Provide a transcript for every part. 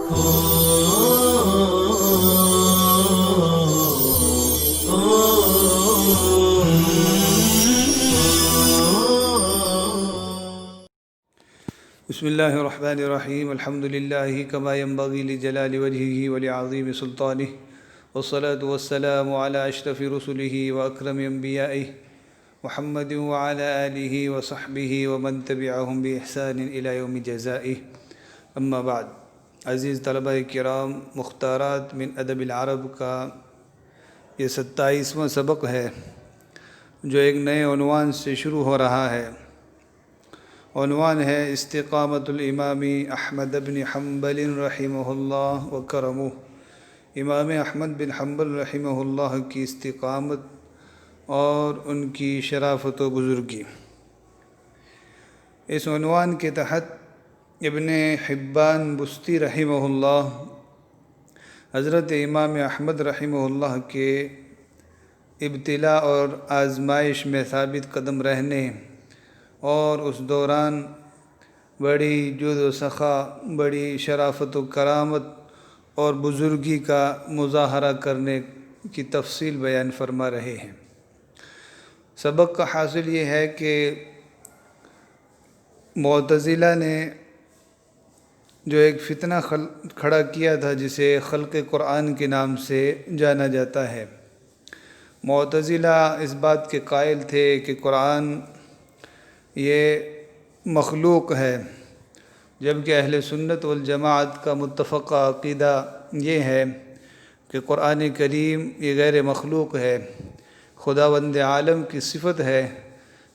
بسم اللہ الرحمن الرحیم الحمد للہ کما ينبغی لجلال وجہہ ولعظیم سلطانہ والصلاة والسلام علی اشرف رسلہ واکرم انبیائہ محمد وعلی آلہ وصحبہ ومن تبعہم بإحسان الی یوم جزائہ اما بعد۔ عزیز طلبہ کرام، مختارات من ادب العرب کا یہ 27واں سبق ہے جو ایک نئے عنوان سے شروع ہو رہا ہے۔ عنوان ہے استقامت الامام احمد بن حنبل رحمہ اللہ وکرمہ، امام احمد بن حنبل رحمہ اللہ کی استقامت اور ان کی شرافت و بزرگی۔ اس عنوان کے تحت ابن حبان بستی رحمہ اللہ حضرت امام احمد رحمہ اللہ کے ابتلاء اور آزمائش میں ثابت قدم رہنے اور اس دوران بڑی جود و سخا، بڑی شرافت و کرامت اور بزرگی کا مظاہرہ کرنے کی تفصیل بیان فرما رہے ہیں۔ سبق کا حاصل یہ ہے کہ معتزلہ نے جو ایک فتنہ کھڑا کیا تھا جسے خلق قرآن کے نام سے جانا جاتا ہے۔ معتزلہ اس بات کے قائل تھے کہ قرآن یہ مخلوق ہے، جبکہ اہل سنت والجماعت کا متفقہ عقیدہ یہ ہے کہ قرآن کریم یہ غیر مخلوق ہے، خداوند عالم کی صفت ہے۔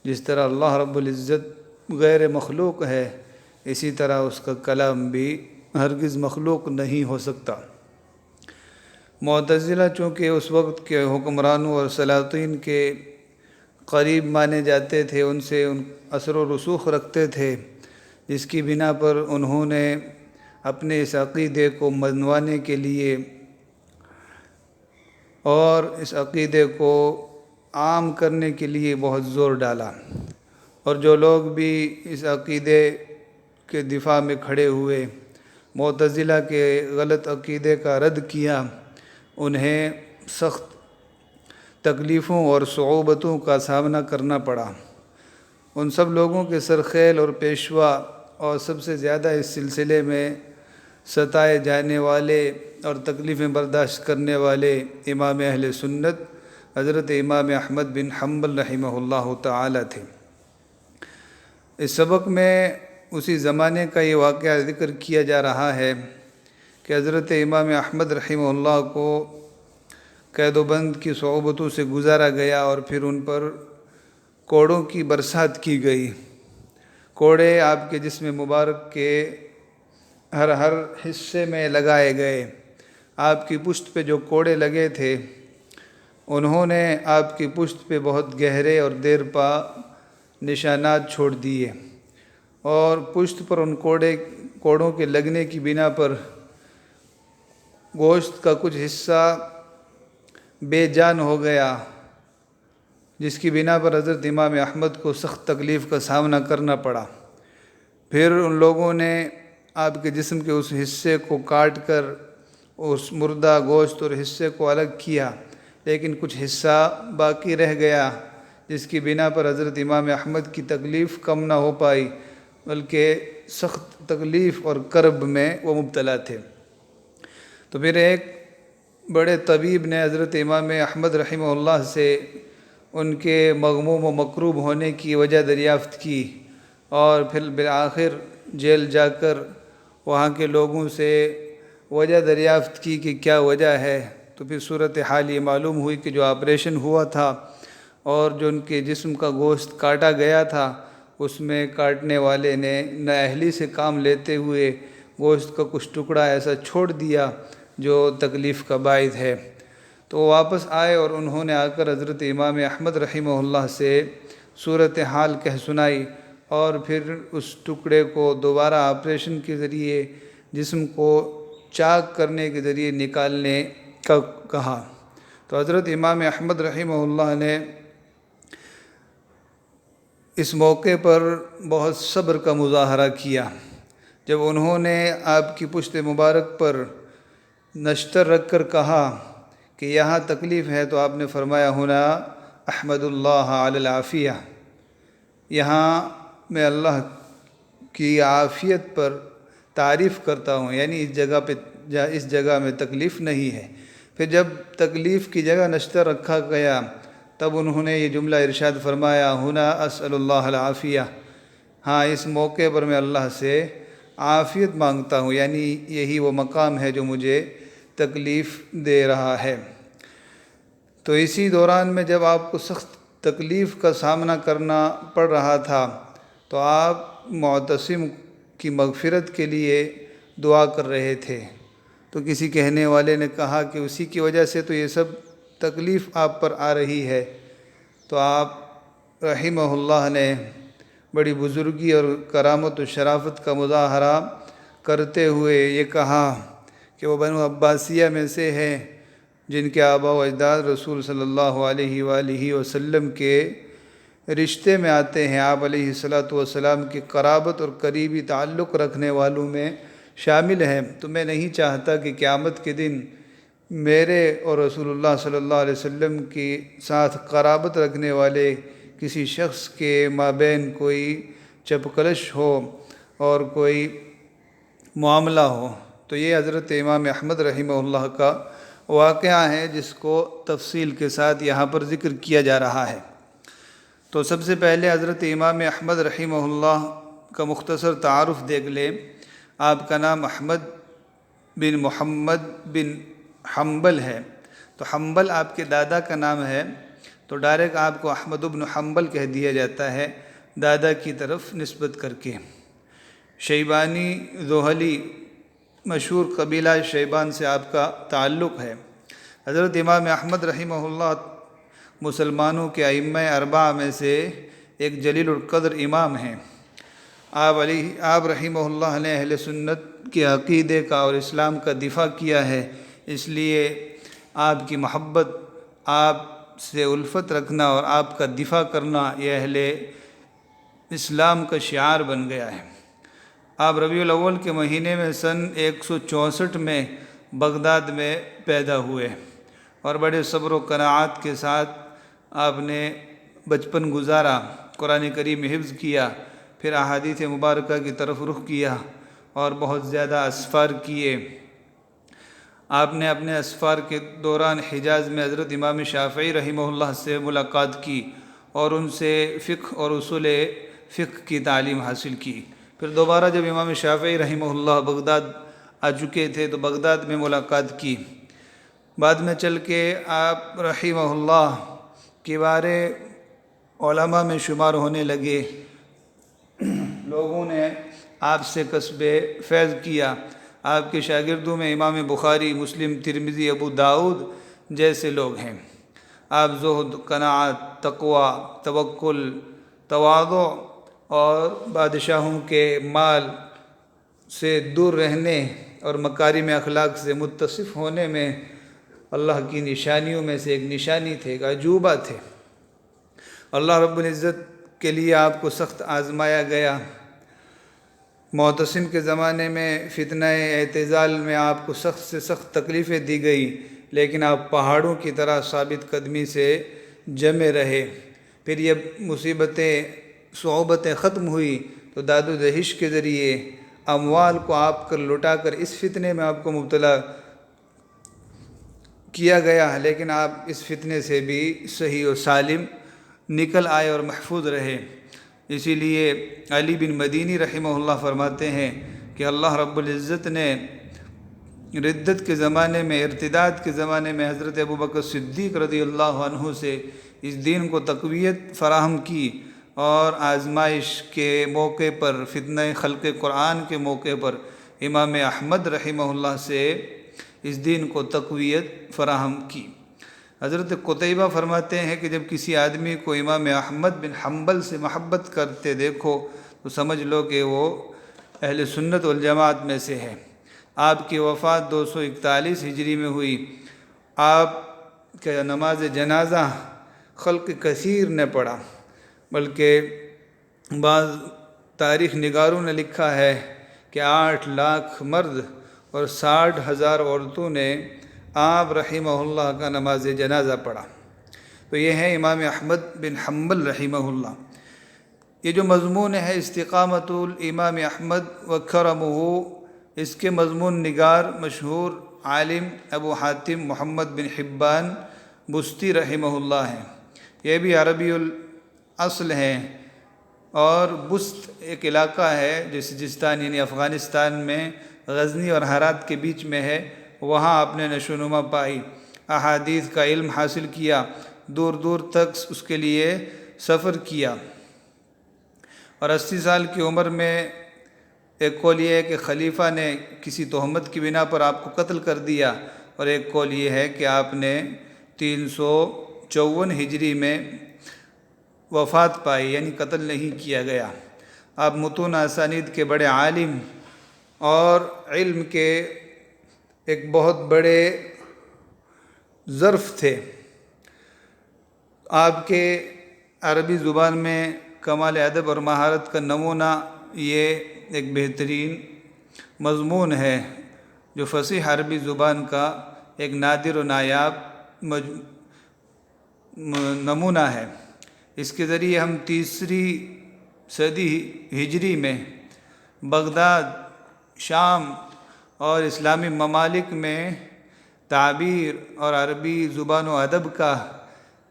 جس طرح اللہ رب العزت غیر مخلوق ہے، اسی طرح اس کا کلام بھی ہرگز مخلوق نہیں ہو سکتا۔ معتزلہ چونکہ اس وقت کے حکمرانوں اور سلاطین کے قریب مانے جاتے تھے، ان سے اثر و رسوخ رکھتے تھے، جس کی بنا پر انہوں نے اپنے اس عقیدے کو منوانے کے لیے اور اس عقیدے کو عام کرنے کے لیے بہت زور ڈالا، اور جو لوگ بھی اس عقیدے کے دفاع میں کھڑے ہوئے، معتزلہ کے غلط عقیدے کا رد کیا، انہیں سخت تکلیفوں اور صعوبتوں کا سامنا کرنا پڑا۔ ان سب لوگوں کے سرخیل اور پیشوا اور سب سے زیادہ اس سلسلے میں ستائے جانے والے اور تکلیفیں برداشت کرنے والے امام اہل سنت حضرت امام احمد بن حنبل رحمہ اللہ تعالی تھے۔ اس سبق میں اسی زمانے کا یہ واقعہ ذکر کیا جا رہا ہے کہ حضرت امام احمد رحمہ اللہ کو قید و بند کی صعوبتوں سے گزارا گیا اور پھر ان پر کوڑوں کی برسات کی گئی۔ کوڑے آپ کے جسم مبارک کے ہر حصے میں لگائے گئے۔ آپ کی پشت پہ جو کوڑے لگے تھے، انہوں نے آپ کی پشت پہ بہت گہرے اور دیر پا نشانات چھوڑ دیے، اور پشت پر ان کوڑوں کے لگنے کی بنا پر گوشت کا کچھ حصہ بے جان ہو گیا، جس کی بنا پر حضرت امام احمد کو سخت تکلیف کا سامنا کرنا پڑا۔ پھر ان لوگوں نے آپ کے جسم کے اس حصے کو کاٹ کر اس مردہ گوشت اور حصے کو الگ کیا، لیکن کچھ حصہ باقی رہ گیا، جس کی بنا پر حضرت امام احمد کی تکلیف کم نہ ہو پائی، بلکہ سخت تکلیف اور کرب میں وہ مبتلا تھے۔ تو پھر ایک بڑے طبیب نے حضرت امام احمد رحمہ اللہ سے ان کے مغموم و مکروب ہونے کی وجہ دریافت کی، اور پھر بالآخر جیل جا کر وہاں کے لوگوں سے وجہ دریافت کی کہ کیا وجہ ہے۔ تو پھر صورتحال یہ معلوم ہوئی کہ جو آپریشن ہوا تھا اور جو ان کے جسم کا گوشت کاٹا گیا تھا، اس میں کاٹنے والے نے نااہلی سے کام لیتے ہوئے گوشت کا کچھ ٹکڑا ایسا چھوڑ دیا جو تکلیف کا باعث ہے۔ تو وہ واپس آئے اور انہوں نے آ کر حضرت امام احمد رحمہ اللہ سے صورتحال کہہ سنائی، اور پھر اس ٹکڑے کو دوبارہ آپریشن کے ذریعے جسم کو چاک کرنے کے ذریعے نکالنے کا کہا۔ تو حضرت امام احمد رحمہ اللہ نے اس موقع پر بہت صبر کا مظاہرہ کیا، جب انہوں نے آپ کی پشت مبارک پر نشتر رکھ کر کہا کہ یہاں تکلیف ہے، تو آپ نے فرمایا ہونا احمد اللہ علی العافیہ، یہاں میں اللہ کی عافیت پر تعریف کرتا ہوں، یعنی اس جگہ میں تکلیف نہیں ہے۔ پھر جب تکلیف کی جگہ نشتر رکھا گیا تب انہوں نے یہ جملہ ارشاد فرمایا ہونا اسأل اللہ العافیہ، ہاں اس موقع پر میں اللہ سے عافیت مانگتا ہوں، یعنی یہی وہ مقام ہے جو مجھے تکلیف دے رہا ہے۔ تو اسی دوران میں جب آپ کو سخت تکلیف کا سامنا کرنا پڑ رہا تھا تو آپ معتصم کی مغفرت کے لیے دعا کر رہے تھے، تو کسی کہنے والے نے کہا کہ اسی کی وجہ سے تو یہ سب تکلیف آپ پر آ رہی ہے۔ تو آپ رحمہ اللہ نے بڑی بزرگی اور کرامت و شرافت کا مظاہرہ کرتے ہوئے یہ کہا کہ وہ بنو عباسیہ میں سے ہیں جن کے آباء و اجداد رسول صلی اللہ علیہ وآلہ وسلم کے رشتے میں آتے ہیں، آپ علیہ الصلاۃ والسلام کی قرابت اور قریبی تعلق رکھنے والوں میں شامل ہیں۔ تو میں نہیں چاہتا کہ قیامت کے دن میرے اور رسول اللہ صلی اللہ علیہ وسلم کے ساتھ قرابت رکھنے والے کسی شخص کے مابین کوئی چپکلش ہو اور کوئی معاملہ ہو۔ تو یہ حضرت امام احمد رحمہ اللہ کا واقعہ ہے جس کو تفصیل کے ساتھ یہاں پر ذکر کیا جا رہا ہے۔ تو سب سے پہلے حضرت امام احمد رحمہ اللہ کا مختصر تعارف دیکھ لیں۔ آپ کا نام احمد بن محمد بن حنبل ہے، تو حنبل آپ کے دادا کا نام ہے، تو ڈائریکٹ آپ کو احمد بن حنبل کہہ دیا جاتا ہے دادا کی طرف نسبت کر کے۔ شیبانی ذوہلی مشہور قبیلہ شیبان سے آپ کا تعلق ہے۔ حضرت امام احمد رحمہ اللہ مسلمانوں کے ائمہ اربعہ میں سے ایک جلیل القدر امام ہیں۔ آپ رحمہ اللہ نے اہل سنت کے عقیدے کا اور اسلام کا دفاع کیا ہے، اس لیے آپ کی محبت، آپ سے الفت رکھنا اور آپ کا دفاع کرنا یہ اہل اسلام کا شعار بن گیا ہے۔ آپ ربیع الاول کے مہینے میں سن 164 میں بغداد میں پیدا ہوئے اور بڑے صبر و قناعت کے ساتھ آپ نے بچپن گزارا، قرآن کریم حفظ کیا، پھر احادیث مبارکہ کی طرف رخ کیا اور بہت زیادہ اسفار کیے۔ آپ نے اپنے اسفار کے دوران حجاز میں حضرت امام شافعی رحمہ اللہ سے ملاقات کی اور ان سے فقہ اور اصول فقہ کی تعلیم حاصل کی۔ پھر دوبارہ جب امام شافعی رحمہ اللہ بغداد آ چکے تھے تو بغداد میں ملاقات کی۔ بعد میں چل کے آپ رحمہ اللہ کبار علماء میں شمار ہونے لگے، لوگوں نے آپ سے کسب فیض کیا۔ آپ کے شاگردوں میں امام بخاری، مسلم، ترمذی، ابو داؤد جیسے لوگ ہیں۔ آپ زہد، قناعت، تقوی، توکل، تواضع اور بادشاہوں کے مال سے دور رہنے اور مکارم اخلاق سے متصف ہونے میں اللہ کی نشانیوں میں سے ایک نشانی تھے، ایک عجوبہ تھے۔ اللہ رب العزت کے لیے آپ کو سخت آزمایا گیا۔ معتصم کے زمانے میں فتنہ اعتزال میں آپ کو سخت سے سخت تکلیفیں دی گئی، لیکن آپ پہاڑوں کی طرح ثابت قدمی سے جمے رہے۔ پھر یہ مصیبتیں، صعوبتیں ختم ہوئی تو داد و دہش کے ذریعے اموال کو آپ کر لٹا کر اس فتنے میں آپ کو مبتلا کیا گیا، لیکن آپ اس فتنے سے بھی صحیح و سالم نکل آئے اور محفوظ رہے۔ اسی لیے علی بن مدینی رحمہ اللہ فرماتے ہیں کہ اللہ رب العزت نے ردت کے زمانے میں، ارتداد کے زمانے میں حضرت ابوبکر صدیق رضی اللہ عنہ سے اس دین کو تقویت فراہم کی، اور آزمائش کے موقع پر، فتنہ خلق قرآن کے موقع پر امام احمد رحمہ اللہ سے اس دین کو تقویت فراہم کی۔ حضرت قتیبہ فرماتے ہیں کہ جب کسی آدمی کو امام احمد بن حنبل سے محبت کرتے دیکھو تو سمجھ لو کہ وہ اہل سنت والجماعت میں سے ہے۔ آپ کی وفات 241 ہجری میں ہوئی۔ آپ کا نماز جنازہ خلق کثیر نے پڑھا، بلکہ بعض تاریخ نگاروں نے لکھا ہے کہ 8 لاکھ مرد اور 60,000 عورتوں نے آپ رحمہ اللہ کا نماز جنازہ پڑھا۔ تو یہ ہے امام احمد بن حنبل رحمہ اللہ۔ یہ جو مضمون ہے استقامت الامام احمد و کرمہ، اس کے مضمون نگار مشہور عالم ابو حاتم محمد بن حبان بستی رحمہ اللہ ہیں۔ یہ بھی عربی الاصل ہیں، اور بست ایک علاقہ ہے جو سجستان یعنی افغانستان میں غزنی اور ہرات کے بیچ میں ہے، وہاں آپ نے نشو و نما پائی، احادیث کا علم حاصل کیا، دور دور تک اس کے لیے سفر کیا، اور 80 سال کی عمر میں ایک قول یہ ہے کہ خلیفہ نے کسی تہمت کی بنا پر آپ کو قتل کر دیا، اور ایک قول یہ ہے کہ آپ نے 354 ہجری میں وفات پائی، یعنی قتل نہیں کیا گیا۔ آپ متون اسانید کے بڑے عالم اور علم کے ایک بہت بڑے ظرف تھے۔ آپ کے عربی زبان میں کمال ادب اور مہارت کا نمونہ یہ ایک بہترین مضمون ہے، جو فصیح عربی زبان کا ایک نادر و نایاب نمونہ ہے۔ اس کے ذریعے ہم 3 صدی ہجری میں بغداد، شام اور اسلامی ممالک میں تعبیر اور عربی زبان و ادب کا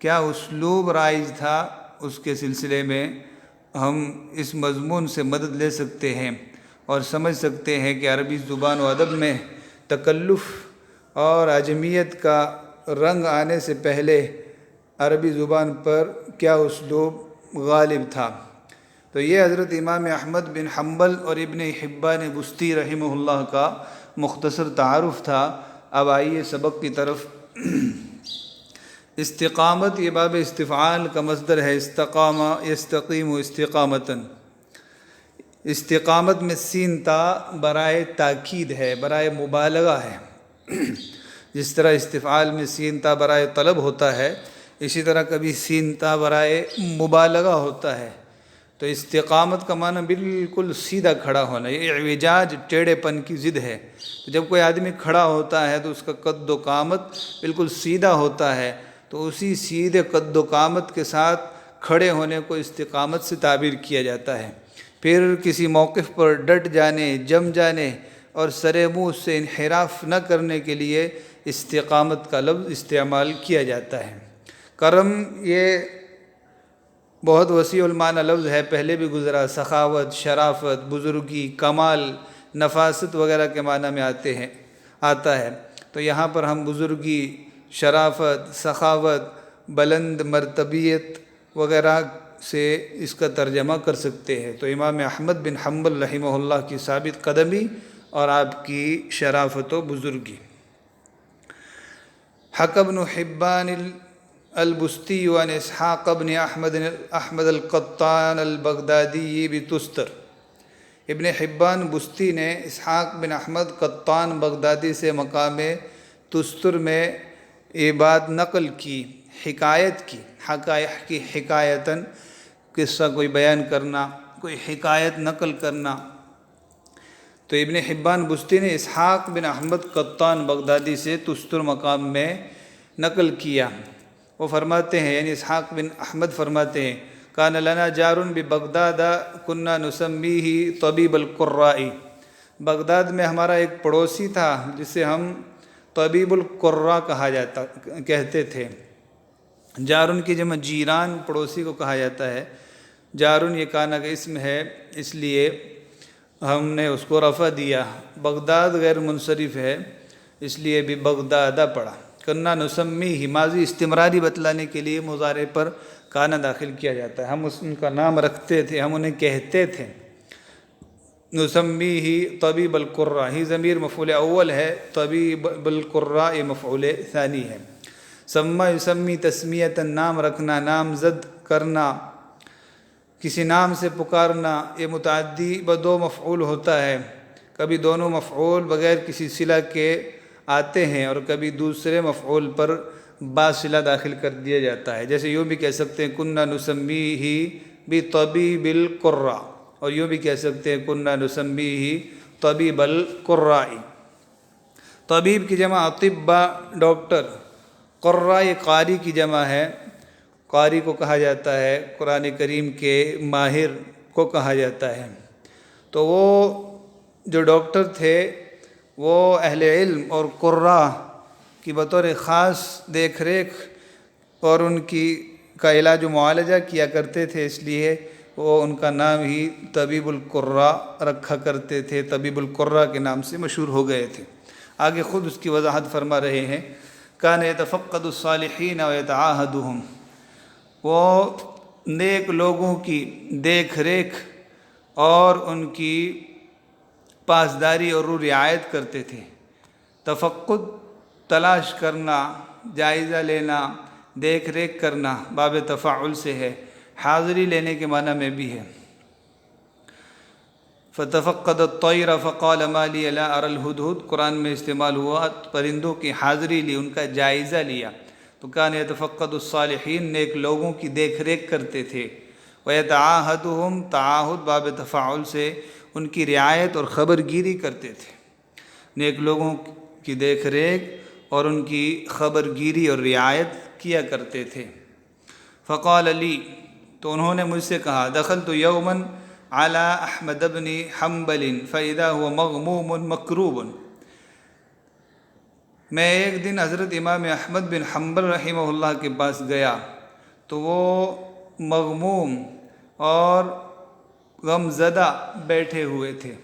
کیا اسلوب رائج تھا، اس کے سلسلے میں ہم اس مضمون سے مدد لے سکتے ہیں اور سمجھ سکتے ہیں کہ عربی زبان و ادب میں تکلف اور عجمیت کا رنگ آنے سے پہلے عربی زبان پر کیا اسلوب غالب تھا۔ تو یہ حضرت امام احمد بن حنبل اور ابن حبان بستی رحمہ اللہ کا مختصر تعارف تھا۔ اب آئیے سبق کی طرف۔ استقامت یہ باب استفعال کا مصدر ہے، استقام یستقیم استقامتاً۔ استقامت میں سین تا برائے تاکید ہے، برائے مبالغہ ہے۔ جس طرح استفعال میں سین تا برائے طلب ہوتا ہے، اسی طرح کبھی سین تا برائے مبالغہ ہوتا ہے۔ تو استقامت کا معنی بالکل سیدھا کھڑا ہونا، یہ اعوجاج ٹیڑھے پن کی ضد ہے۔ تو جب کوئی آدمی کھڑا ہوتا ہے تو اس کا قد و قامت بالکل سیدھا ہوتا ہے، تو اسی سیدھے قد و قامت کے ساتھ کھڑے ہونے کو استقامت سے تعبیر کیا جاتا ہے۔ پھر کسی موقف پر ڈٹ جانے، جم جانے اور سر منہ سے انحراف نہ کرنے کے لیے استقامت کا لفظ استعمال کیا جاتا ہے۔ کرم یہ بہت وسیع المعنی لفظ ہے، پہلے بھی گزرا۔ سخاوت، شرافت، بزرگی، کمال، نفاست وغیرہ کے معنی میں آتا ہے۔ تو یہاں پر ہم بزرگی، شرافت، سخاوت، بلند مرتبیت وغیرہ سے اس کا ترجمہ کر سکتے ہیں۔ تو امام احمد بن حنبل رحمہ اللہ کی ثابت قدمی اور آپ کی شرافت و بزرگی۔ حکى ابن حبان البستی عن اسحاق بن احمد القطان البغدادی بتستر۔ ابن حبان بستی نے اسحاق بن احمد قطان بغدادی سے مقام تستر میں یہ بات نقل کی، حکایت کی، حقائق کی حکایتاً، قصہ کوئی بیان کرنا، کوئی حکایت نقل کرنا۔ تو ابن حبان بستی نے اسحاق بن احمد قطان بغدادی سے تستر مقام میں نقل کیا۔ وہ فرماتے ہیں، یعنی اسحاق بن احمد فرماتے ہیں، کان لنا جار ببغداد کنا نسمیہ طبیب القراء۔ بغداد میں ہمارا ایک پڑوسی تھا جسے ہم طبیب القراء کہتے تھے۔ جارن کی جمع جیران، پڑوسی کو کہا جاتا ہے۔ جارن یہ کانا کا اسم ہے، اس لیے ہم نے اس کو رفع دیا۔ بغداد غیر منصرف ہے، اس لیے بھی بغدادہ پڑھا۔ کنا نسمی ہی ماضی استمراری بتلانے کے لیے مضارع پر کانا داخل کیا جاتا ہے۔ ہم ان کا نام رکھتے تھے، ہم انہیں کہتے تھے۔ نسمی ہی طبیب القراء، ہی ضمیر مفعول اول ہے، طبیب القراء مفعول ثانی ہے۔ سما یسمی تسمیۃ، نام رکھنا، نامزد کرنا، کسی نام سے پکارنا۔ یہ متعدی بدو مفعول ہوتا ہے، کبھی دونوں مفعول بغیر کسی صلہ کے آتے ہیں اور کبھی دوسرے مفعول پر با صلہ داخل کر دیا جاتا ہے۔ جیسے یوں بھی کہہ سکتے ہیں کننا نسمیہ بطبیب القراء، اور یوں بھی کہہ سکتے ہیں کننا نسمیہ طبیب القرائی۔ طبیب کی جمع اطباء ڈاکٹر، قراء قاری کی جمع ہے، قاری کو کہا جاتا ہے، قرآن کریم کے ماہر کو کہا جاتا ہے۔ تو وہ جو ڈاکٹر تھے وہ اہل علم اور قراء کی بطور خاص دیکھ ریکھ اور ان کا علاج و معالجہ کیا کرتے تھے، اس لیے وہ ان کا نام ہی طبیب القراء رکھا کرتے تھے، طبیب القراء کے نام سے مشہور ہو گئے تھے۔ آگے خود اس کی وضاحت فرما رہے ہیں، کان یتفقد الصالحین ویتعاہدہم، وہ نیک لوگوں کی دیکھ ریکھ اور ان کی پاسداری اور رعایت کرتے تھے۔ تفقد تلاش کرنا، جائزہ لینا، دیکھ ریکھ کرنا، باب تفاعل سے ہے، حاضری لینے کے معنی میں بھی ہے۔ فتفقد الطیر فقال ما لی لا اری الہدہد، قرآن میں استعمال ہوا، پرندوں کی حاضری لی، ان کا جائزہ لیا۔ تو کان یتفقد الصالحین، نیک لوگوں کی دیکھ ریکھ کرتے تھے۔ ویتعاہدہم، تعاہد باب تفاعل سے ان کی رعایت اور خبر گیری کرتے تھے، نیک لوگوں کی دیکھ ریکھ اور ان کی خبر گیری اور رعایت کیا کرتے تھے۔ فقال لی، تو انہوں نے مجھ سے کہا، دخلت یوما علی احمد بن حنبل فاذا هو مغموم مکروب، میں ایک دن حضرت امام احمد بن حنبل رحمہ اللہ کے پاس گیا تو وہ مغموم اور غم زدہ بیٹھے ہوئے تھے،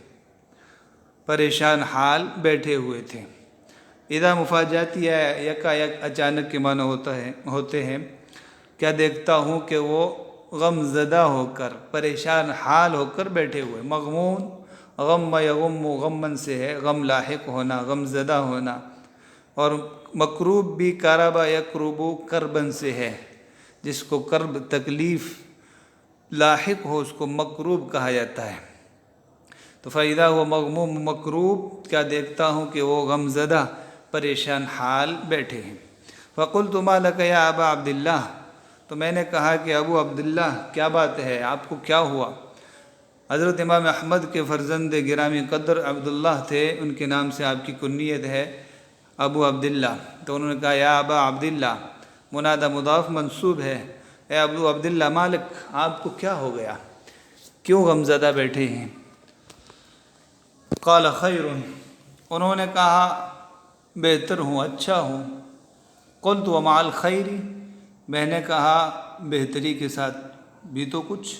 پریشان حال بیٹھے ہوئے تھے۔ اذا مفاجاتی ہے، یکا یک اچانک کے معنی ہوتے ہیں، کیا دیکھتا ہوں کہ وہ غم زدہ ہو کر، پریشان حال ہو کر بیٹھے ہوئے۔ مغمون، غم یغم، غمن سے ہے، غم لاحق ہونا، غم زدہ ہونا، اور مکروب بھی کربا یکربو، کربن سے ہے، جس کو کرب تکلیف لاحق ہو اس کو مکروب کہا جاتا ہے۔ تو فَإِذَا هُوَ مغموم مکروب، کیا دیکھتا ہوں کہ وہ غم زدہ پریشان حال بیٹھے ہیں۔ فَقُلْتُ مَا لَكَ يَا أَبَا عَبْدِ اللَّهِ، تو میں نے کہا کہ ابو عبداللہ کیا بات ہے، آپ کو کیا ہوا؟ حضرت امام احمد کے فرزند گرامی قدر عبداللہ تھے، ان کے نام سے آپ کی کنیت ہے ابو عبداللہ۔ تو انہوں نے کہا یا ابا عبداللہ، منادى مضاف منصوب ہے، اے ابو عبداللہ مالک، آپ کو کیا ہو گیا، کیوں غمزدہ بیٹھے ہیں؟ قال خیر، انہوں نے کہا بہتر ہوں، اچھا ہوں۔ قلت ومع الخیر، میں نے کہا بہتری کے ساتھ بھی تو کچھ،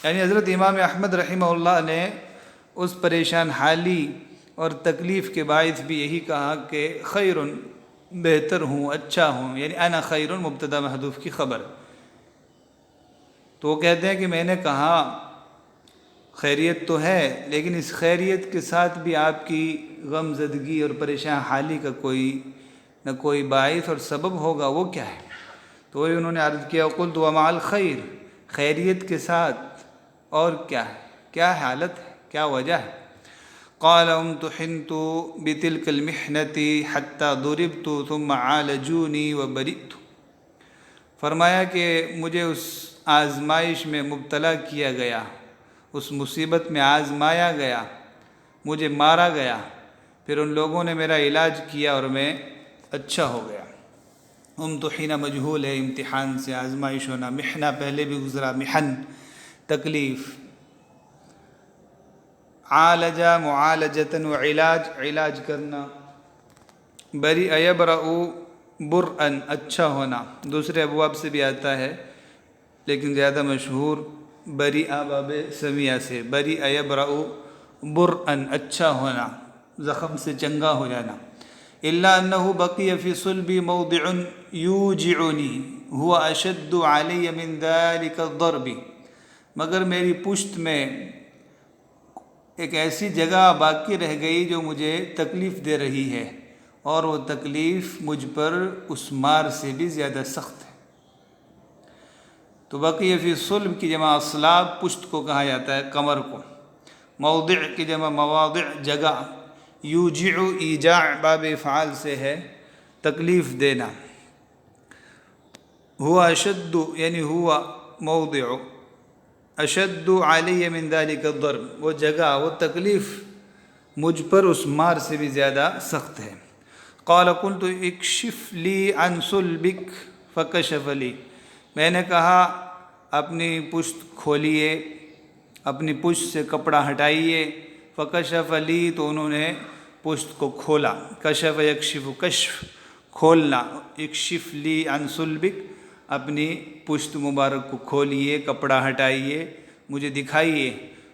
یعنی حضرت امام احمد رحمہ اللہ نے اس پریشان حالی اور تکلیف کے باعث بھی یہی کہا کہ خیر، بہتر ہوں، اچھا ہوں، یعنی انا خیر مبتدا محذوف کی خبر۔ تو وہ کہتے ہیں کہ میں نے کہا خیریت تو ہے، لیکن اس خیریت کے ساتھ بھی آپ کی غم زدگی اور پریشان حالی کا نہ کوئی باعث اور سبب ہوگا، وہ کیا ہے؟ تو وہی انہوں نے عرض کیا قلت ومع الخیر، خیریت کے ساتھ اور کیا ہے، کیا حالت ہے، کیا وجہ ہے؟ قال امتحنت بتلك المحنة حتى ضربت ثم عالجوني وبرئت، فرمایا کہ مجھے اس آزمائش میں مبتلا کیا گیا، اس مصیبت میں آزمایا گیا، مجھے مارا گیا، پھر ان لوگوں نے میرا علاج کیا اور میں اچھا ہو گیا۔ امتحنہ مجہول ہے، امتحان سے آزمائش ہونا، محنہ پہلے بھی گزرا، محن تکلیف، عالجہ معالجتاً و علاج کرنا، بری یبرأ برءً اچھا ہونا، دوسرے ابواب سے بھی آتا ہے لیکن زیادہ مشہور بری باب سمیہ سے، بری یبرأ برءً اچھا ہونا، زخم سے چنگا ہو جانا۔ الا انه بقي في صلبي موضع يوجعني هو اشد علي من ذلك الضرب، مگر میری پشت میں ایک ایسی جگہ باقی رہ گئی جو مجھے تکلیف دے رہی ہے، اور وہ تکلیف مجھ پر اس مار سے بھی زیادہ سخت ہے۔ تو بقی فی صلب کی جمع اصلاب، پشت کو کہا جاتا ہے، کمر کو۔ موضع کی جمع مواضع، جگہ۔ یوجع ایجاع باب افعال سے ہے، تکلیف دینا۔ ہوا اشد، یعنی ہوا موضع اشد علی من ذلك الضرب، وہ جگہ، وہ تکلیف مجھ پر اس مار سے بھی زیادہ سخت ہے۔ قال قلت اکشف لی عن صلبک فکشف لی، میں نے کہا اپنی پشت کھولیے، اپنی پشت سے کپڑا ہٹائیے، فکشف لی تو انہوں نے پشت کو کھولا، کشف یکشف کشف کھولنا، اکشف لی عن صلبک اپنی پشت مبارک کو کھولیے، کپڑا ہٹائیے، مجھے دکھائیے،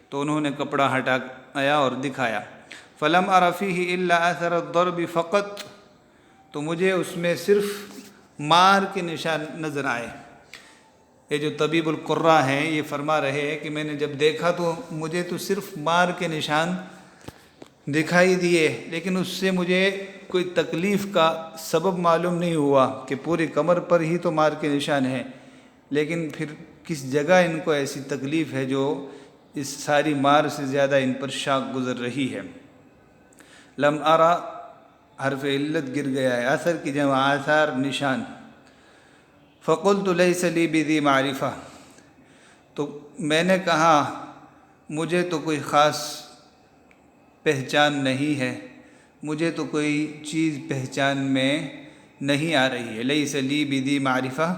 تو انہوں نے کپڑا ہٹایا اور دکھایا۔ فلم ار فیہ الا اثر الضرب فقط، تو مجھے اس میں صرف مار کے نشان نظر آئے۔ یہ جو طبیب القراء ہیں یہ فرما رہے ہیں کہ میں نے جب دیکھا تو مجھے تو صرف مار کے نشان دکھائی دیے، لیکن اس سے مجھے کوئی تکلیف کا سبب معلوم نہیں ہوا کہ پوری کمر پر ہی تو مار کے نشان ہیں، لیکن پھر کس جگہ ان کو ایسی تکلیف ہے جو اس ساری مار سے زیادہ ان پر شاق گزر رہی ہے۔ لم ارا حرف علت گر گیا ہے، اثر کی جمع آثار نشان۔ فقلت لیس لی بذی معرفہ، تو میں نے کہا مجھے تو کوئی خاص پہچان نہیں ہے، مجھے تو کوئی چیز پہچان میں نہیں آ رہی ہے۔ لیس لی بذی معرفہ،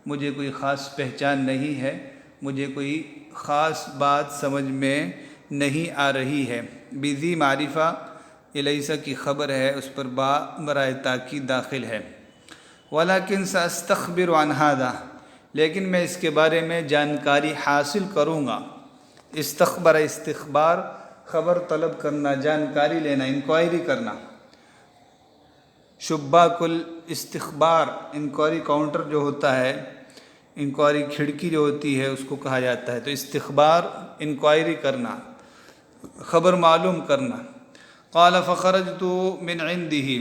مجھے کوئی خاص پہچان نہیں ہے، مجھے کوئی خاص بات سمجھ میں نہیں آ رہی ہے۔ بذی معرفہ یہ لیسا کی خبر ہے، اس پر با برائے تاکید داخل ہے۔ ولیکن ساستخبر عن ھذا، لیکن میں اس کے بارے میں جانکاری حاصل کروں گا۔ استخبر استخبار، خبر طلب کرنا، جانکاری لینا، انکوائری کرنا۔ شباک الاستخبار، انکوائری کاؤنٹر جو ہوتا ہے، انکوائری کھڑکی جو ہوتی ہے اس کو کہا جاتا ہے، تو استخبار انکوائری کرنا، خبر معلوم کرنا۔ قال فخرجت من عنده،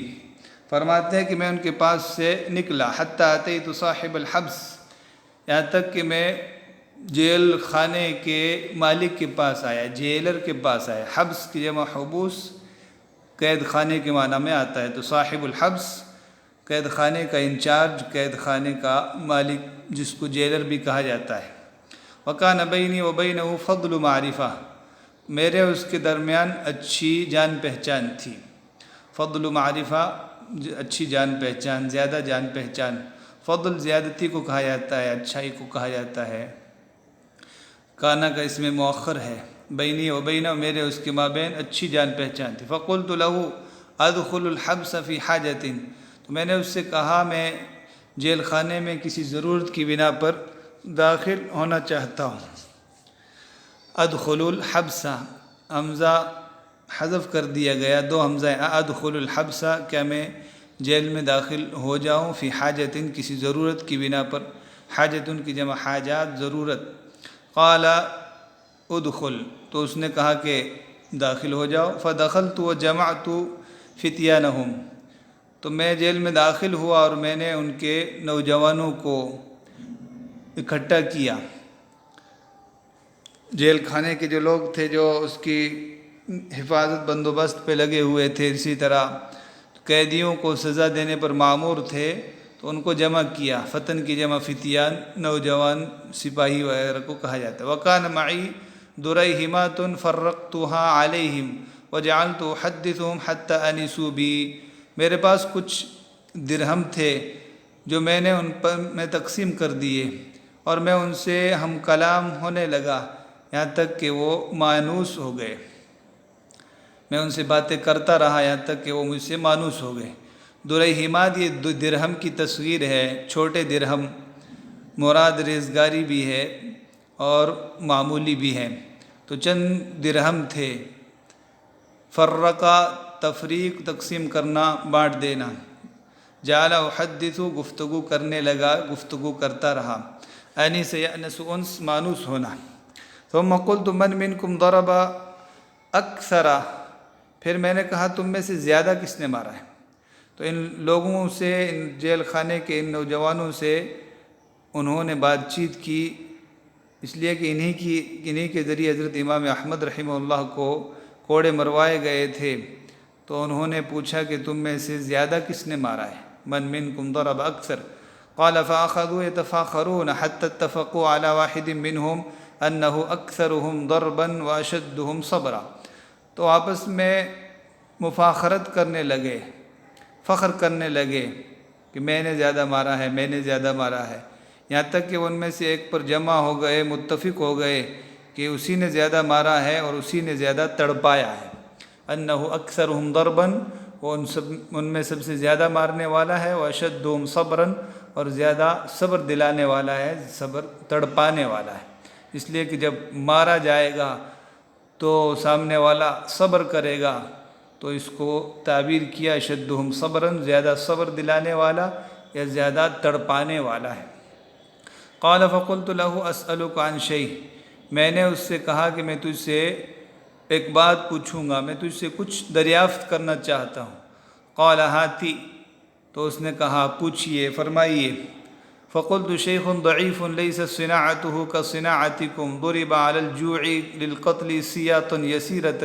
فرماتے ہیں کہ میں ان کے پاس سے نکلا، حتی اتیت صاحب الحبس، یہاں تک کہ میں جیل خانے کے مالک کے پاس آیا، جیلر کے پاس آیا۔ حبس کی جمع حبوس، قید خانے کے معنی میں آتا ہے، تو صاحب الحبس قید خانے کا انچارج، قید خانے کا مالک، جس کو جیلر بھی کہا جاتا ہے۔ وکان بینی وبینہ فضل معرفہ، میرے اس کے درمیان اچھی جان پہچان تھی۔ فضل معرفہ اچھی جان پہچان، زیادہ جان پہچان۔ فضل زیادتی کو کہا جاتا ہے، اچھائی کو کہا جاتا ہے۔ کانا کا اس میں مؤخر ہے، بینی و بینہ، میرے اس کے مابین اچھی جان پہچان تھی۔ فقلت له ادخل الحبس فی حاجۃ، تو میں نے اس سے کہا میں جیل خانے میں کسی ضرورت کی بنا پر داخل ہونا چاہتا ہوں۔ ادخل الحبس، حمزہ حذف کر دیا گیا، دو حمزہ ہیں۔ ادخل الحبس، کیا میں جیل میں داخل ہو جاؤں، فی حاجۃ، کسی ضرورت کی بنا پر۔ حاجۃ کی جمع حاجات، ضرورت۔ قال ادخل، تو اس نے کہا کہ داخل ہو جاؤ۔ فدخلت وجمعت فتیانہم، تو میں جیل میں داخل ہوا اور میں نے ان کے نوجوانوں کو اکٹھا کیا۔ جیل خانے کے جو لوگ تھے جو اس کی حفاظت بندوبست پہ لگے ہوئے تھے، اسی طرح قیدیوں کو سزا دینے پر مامور تھے، تو ان کو جمع کیا۔ فتن کی جمع فتیان، نوجوان سپاہی وغیرہ کو کہا جاتا ہے۔ وکان معی درہمات فرقتها علیہم وجعلت احدثهم حتی انسوا بی، میرے پاس کچھ درہم تھے جو میں نے ان پر میں تقسیم کر دیے اور میں ان سے ہم کلام ہونے لگا، یہاں تک کہ وہ مانوس ہو گئے۔ میں ان سے باتیں کرتا رہا یہاں تک کہ وہ مجھ سے مانوس ہو گئے۔ درہمات یہ درہم کی تصغیر ہے، چھوٹے درہم، مراد ریزگاری بھی ہے اور معمولی بھی ہے، تو چند درہم تھے۔ فرقہ، تفریق، تقسیم کرنا، بانٹ دینا۔ جعل احدث، گفتگو کرنے لگا، گفتگو کرتا رہا۔ انس یأنس، انس، مانوس ہونا۔ ثم قلت من منکم ضرب اکثر، پھر میں نے کہا تم میں سے زیادہ کس نے مارا ہے؟ تو ان لوگوں سے، ان جیل خانے کے ان نوجوانوں سے انہوں نے بات چیت کی، اس لیے کہ انہی کے ذریعے حضرت امام احمد رحمہ اللہ کو کوڑے مروائے گئے تھے، تو انہوں نے پوچھا کہ تم میں سے زیادہ کس نے مارا ہے؟ من منکم ضرب اکثر، قال فاخذوا يتفاخرون حتى اتفقوا على واحد منهم انه اکثرهم ضربا واشدهم صبرا، تو آپس میں مفاخرت کرنے لگے، فخر کرنے لگے کہ میں نے زیادہ مارا ہے، میں نے زیادہ مارا ہے، یہاں تک کہ ان میں سے ایک پر جمع ہو گئے، متفق ہو گئے کہ اسی نے زیادہ مارا ہے اور اسی نے زیادہ تڑپایا ہے۔ انہ اکثرہم ضربا، وہ ان میں سب سے زیادہ مارنے والا ہے، واشدہم صبرا، اور زیادہ صبر دلانے والا ہے، صبر تڑپانے والا ہے، اس لیے کہ جب مارا جائے گا تو سامنے والا صبر کرے گا، تو اس کو تعبیر کیا اشدہم صبرا، زیادہ صبر دلانے والا یا زیادہ تڑپانے والا ہے۔ قال فقلت له اسألك عن شيء، میں نے اس سے کہا کہ میں تجھ سے ایک بات پوچھوں گا، میں تجھ سے کچھ دریافت کرنا چاہتا ہوں۔ قال ہاتی، تو اس نے کہا پوچھئے، فرمائیے۔ فقلت شیخ ضعیف لیس صناعته كصناعتكم ضرب على الجوع للقتل سیاط یسیرة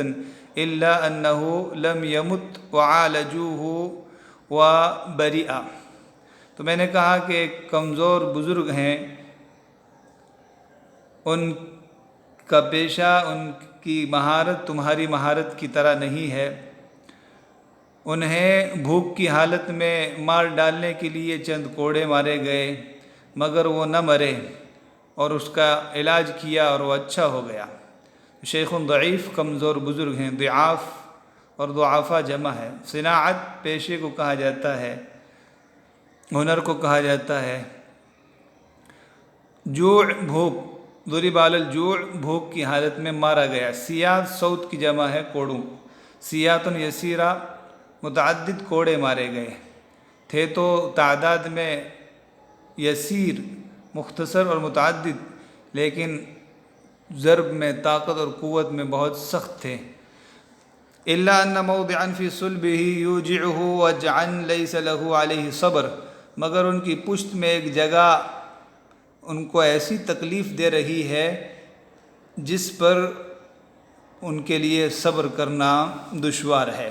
الا انه لم يمت وعالجوه وبرئ۔ تو میں نے کہا کہ ایک کمزور بزرگ ہیں، ان کا پیشہ، ان کی مہارت تمہاری مہارت کی طرح نہیں ہے، انہیں بھوک کی حالت میں مار ڈالنے کے لیے چند کوڑے مارے گئے مگر وہ نہ مرے، اور اس کا علاج کیا اور وہ اچھا ہو گیا۔ شیخ ضعیف کمزور بزرگ ہیں، ضعاف اور ضعفاء جمع ہے۔ صناعت پیشے کو کہا جاتا ہے، ہنر کو کہا جاتا ہے۔ جوع بھوک، ضرب علی الجوع بھوک کی حالت میں مارا گیا۔ سیاط صوت کی جمع ہے کوڑوں، سیاط یسیرہ متعدد کوڑے مارے گئے تھے، تو تعداد میں یسیر مختصر اور متعدد، لیکن ضرب میں طاقت اور قوت میں بہت سخت تھے۔ الا ان موضعا فی صلبہ یوجعہ وجعا لیس لہ علیہ صبر، مگر ان کی پشت میں ایک جگہ ان کو ایسی تکلیف دے رہی ہے جس پر ان کے لیے صبر کرنا دشوار ہے،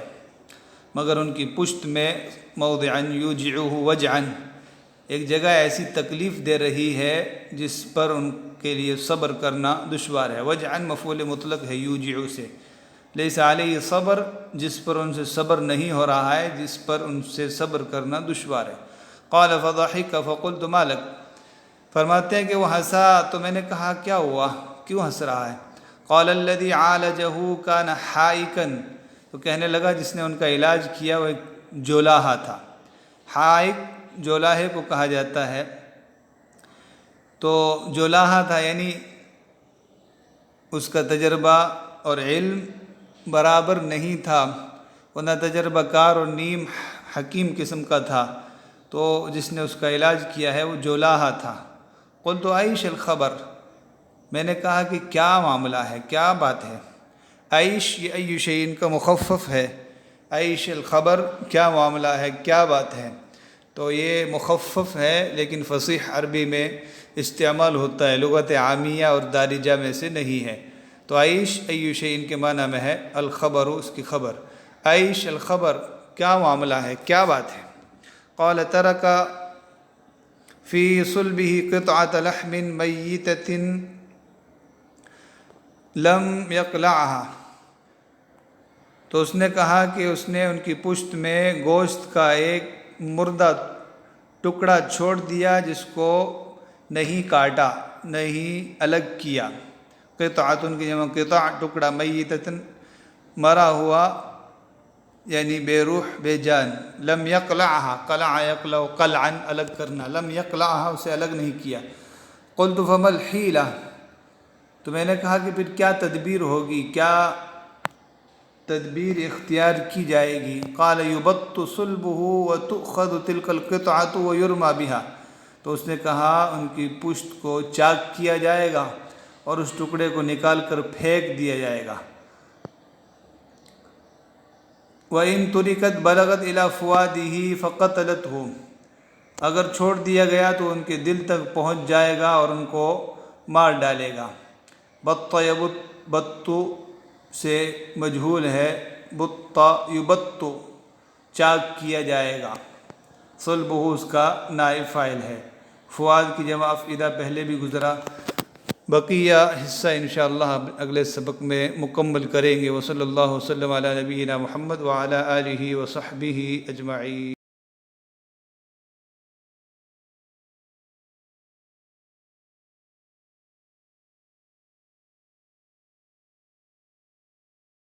مگر ان کی پشت میں موضعا یوجعہ وجعا، ایک جگہ ایسی تکلیف دے رہی ہے جس پر ان کے لیے صبر کرنا دشوار ہے۔ وجعا مفعول مطلق ہے یوجعہ سے، لیس علیہ صبر، جس پر ان سے صبر نہیں ہو رہا ہے، جس پر ان سے صبر کرنا دشوار ہے۔ قال فضحک فقلت ما لک، فرماتے ہیں کہ وہ ہنسا تو میں نے کہا کیا ہوا، کیوں ہنس رہا ہے؟ قال الذی عالجہ کان حائکا، تو کہنے لگا جس نے ان کا علاج کیا وہ ایک جولاہا تھا۔ حائک جولاہے کو کہا جاتا ہے، تو جولاہا تھا یعنی اس کا تجربہ اور علم برابر نہیں تھا، وہ نہ تجربہ کار اور نیم حکیم قسم کا تھا، تو جس نے اس کا علاج کیا ہے وہ جولاہا تھا۔ قلت عیش الخبر، میں نے کہا کہ کیا معاملہ ہے، کیا بات ہے؟ عیش یہ ای شیء کا مخفف ہے، عیش الخبر کیا معاملہ ہے، کیا بات ہے، تو یہ مخفف ہے لیکن فصیح عربی میں استعمال ہوتا ہے، لغت عامیہ اور دارجہ میں سے نہیں ہے۔ تو عیش ای شیء کے معنی میں ہے الخبر، اس کی خبر۔ عیش الخبر کیا معاملہ ہے، کیا بات ہے؟ قال ترک فی صلبہ قطعۃ لحم میتۃ لم یقلعھا، تو اس نے کہا کہ اس نے ان کی پشت میں گوشت کا ایک مردہ ٹکڑا چھوڑ دیا جس کو نہیں کاٹا، نہیں الگ کیا۔ قطعۃ کی جمع قطع، ٹکڑا، میتۃ مرا ہوا یعنی بے روح بے جان۔ لم یقلعھا، قلع یقلع قلعا الگ کرنا، لم یقلعھا اسے الگ نہیں کیا۔ قلت فما الحیلہ، تو میں نے کہا کہ پھر کیا تدبیر ہوگی، کیا تدبیر اختیار کی جائے گی؟ قال یبط صلبہ وتؤخذ تلک القطعۃ ویرمى بها، تو اس نے کہا ان کی پشت کو چاک کیا جائے گا اور اس ٹکڑے کو نکال کر پھینک دیا جائے گا۔ وَإِن تُرِكَتْ بَلَغَتْ إِلَى فُؤَادِهِ فَقَتَلَتْهُ، اگر چھوڑ دیا گیا تو ان کے دل تک پہنچ جائے گا اور ان کو مار ڈالے گا۔ بط یبط، بط سے مجہول ہے، بط یبط چاک کیا جائے گا، صلبہ اس کا نائب فاعل ہے۔ فؤاد کی جمع افئدہ پہلے بھی گزرا، بقیہ حصہ انشاءاللہ اگلے سبق میں مکمل کریں گے۔ وصلی اللہ وسلم علی نبینا محمد وعلی آلہ وصحبہ اجمعین۔